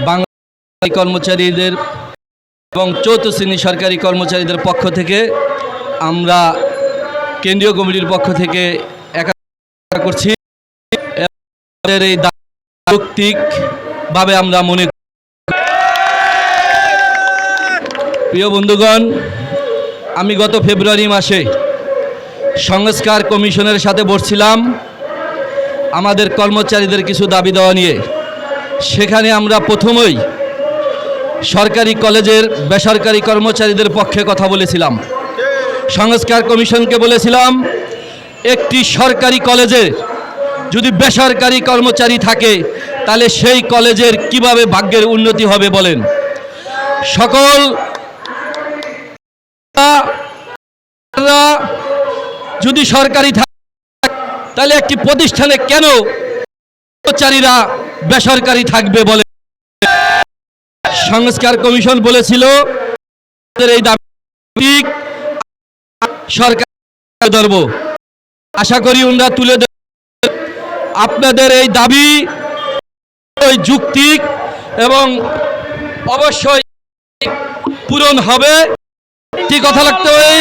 বাংলা কর্মচারীদের এবং চৌদ্দ শ্রেণী সরকারি কর্মচারীদের পক্ষ থেকে আমরা কেন্দ্রীয় কমিটির পক্ষ থেকে একাত্ম করছি। এই যৌক্তিকভাবে আমরা মনে করি। প্রিয় বন্ধুগণ, আমি গত ফেব্রুয়ারি মাসে সংস্কার কমিশনের সাথে বসছিলাম আমাদের কর্মচারীদের কিছু দাবি দেওয়া নিয়ে। সেখানে আমরা প্রথমেই সরকারি কলেজের বেসরকারি কর্মচারীদের পক্ষে কথা বলেছিলাম। সংস্কার কমিশনকে বলেছিলাম, একটি সরকারি কলেজে যদি বেসরকারি কর্মচারী থাকে তাহলে সেই কলেজের কিভাবে ভাগ্যের উন্নতি হবে বলেন। সকল যদি সরকারি থাকে তাহলে একটি প্রতিষ্ঠানে কেন কর্মচারীরা বেসরকারি থাকবে বলে। সংস্কার কমিশন বলেছিল এই দাবি সরকার ধরব। আশা করি উনারা তুলে দেবেন আপনাদের এই দাবি যৌক্তিক এবং অবশ্যই পূরণ হবে। ঠিক কথা লাগতে হবে।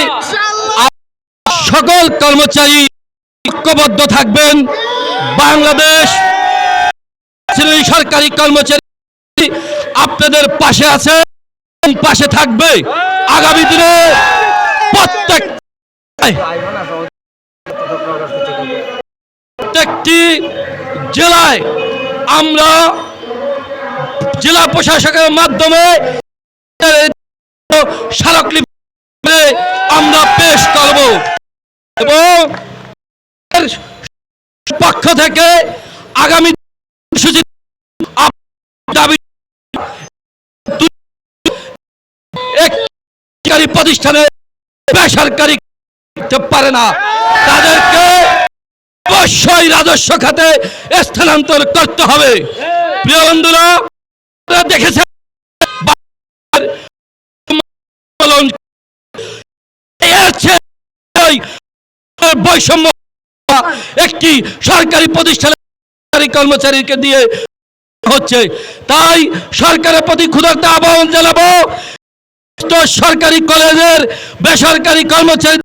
সকল কর্মচারী ঐক্যবদ্ধ থাকবেন। বাংলাদেশ সরকারি কর্মচারী আপনাদের পাশে আছে, পাশে থাকবে। আগামী দিনে প্রত্যেকটি জেলায় আমরা জেলা প্রশাসকের মাধ্যমে স্মারকলিপি আমরা পেশ করব এবং পক্ষ থেকে আগামী প্রতিষ্ঠানে বেসরকারি পারে না, তাদেরকে অবশ্যই রাজস্ব খাতে স্থানান্তর করতে হবে। প্রিয় বন্ধুরা, দেখেছেন বৈষম্য একটি সরকারি প্রতিষ্ঠানের কর্মচারীকে দিয়ে হচ্ছে। তাই সরকারের প্রতি ক্ষুধার্ত আহ্বান জানাবো, সরকারি কলেজের বেসরকারি কর্মচারী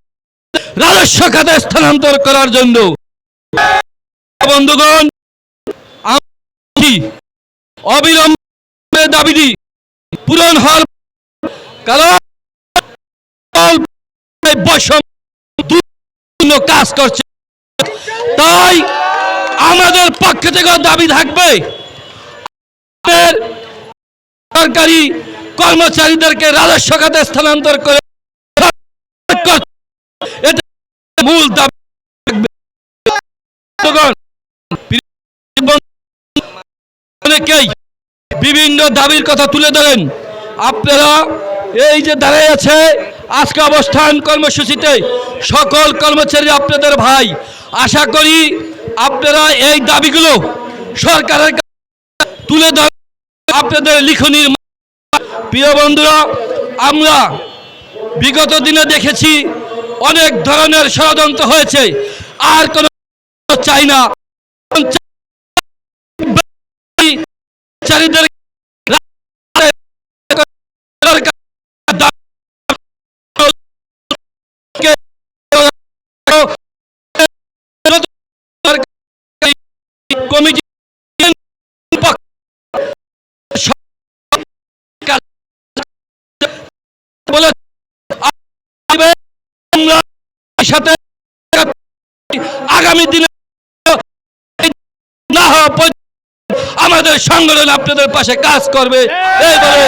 রাজস্ব খাতে স্থানান্তর করার জন্য। বন্ধুগণ, অবিলম্বে দাবিটি পূরণ হওয়ার কারণ বৈষম্য কাজ করছে। তাই আমাদের পক্ষ থেকে দাবি থাকবে সরকারি কর্মচারীদেরকে রাজস্ব খাতে স্থানান্তর করে মূল দাবি অনেকেই বিভিন্ন দাবির কথা তুলে ধরেন। আপনারা এই যে দাঁড়িয়ে আছে আজকে অবস্থান কর্মসূচিতে সকল কর্মচারী আপনাদের ভাই। আশা করি আপনারা এই দাবিগুলো সরকারের তুলে ধরেন আপনাদের লিখনির। প্রিয় বন্ধুরা, আমরা বিগত দিনে দেখেছি অনেক ধরনের ষড়যন্ত্র হয়েছে। আর কোন চাই না কমিটি সাথে আগামী দিনে না হওয়া আমাদের সংগঠন আপনাদের পাশে কাজ করবে এই বলে